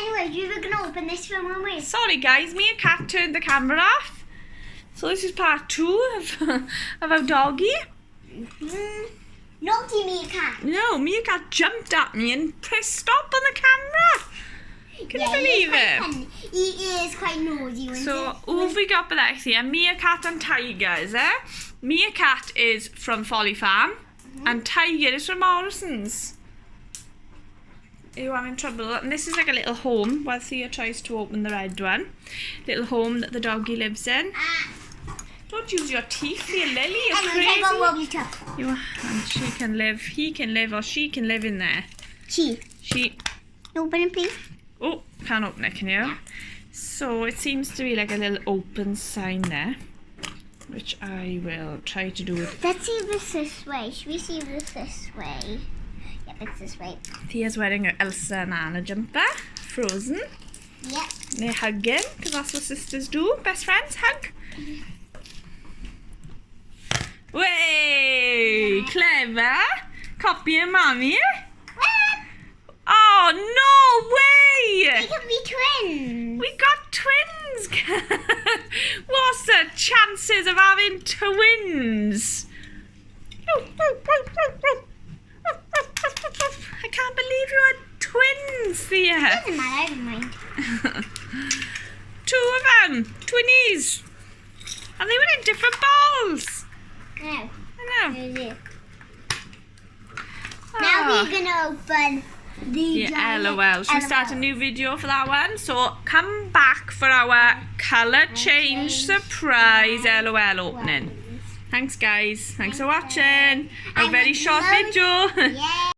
Anyway, we were going to open this film, weren't we? Sorry guys, Meerkat turned the camera off. So this is part 2 of our doggy. Naughty Meerkat. No, Meerkat jumped at me and pressed stop on the camera. Can you believe it? He is quite naughty. So who have we got below here? Meerkat and Tiger, is it? Meerkat is from Folly Farm and Tiger is from Morrison's. Are you having trouble? And this is like a little home while Thea tries to open the red one. Little home that the doggy lives in. Don't use your teeth, you Lily, you're crazy. And she can live, he can live, or she can live in there. She. Open it, please. Oh, can't open it, can you? So it seems to be like a little open sign there, which I will try to do with. Let's see if it's this way. Should we see if it's this way? Yep, it's this way. Thea's wearing her Elsa and Anna jumper, Frozen. Yep. They're hugging, because that's what sisters do. Best friends, hug. Way, clever. Copying mommy. Oh, no way! They can be twins. We got twins. What's the chances of having twins? I can't believe you had twins, Thea. Doesn't matter, I don't mind. 2 of them, twinnies. And they were in different balls. No. I know. Now we're going to open the yeah, LOL. Should we start a new video for that one? So come back for our colour change surprise LOL opening. Thanks guys. Thanks for watching. A very short video. Yeah.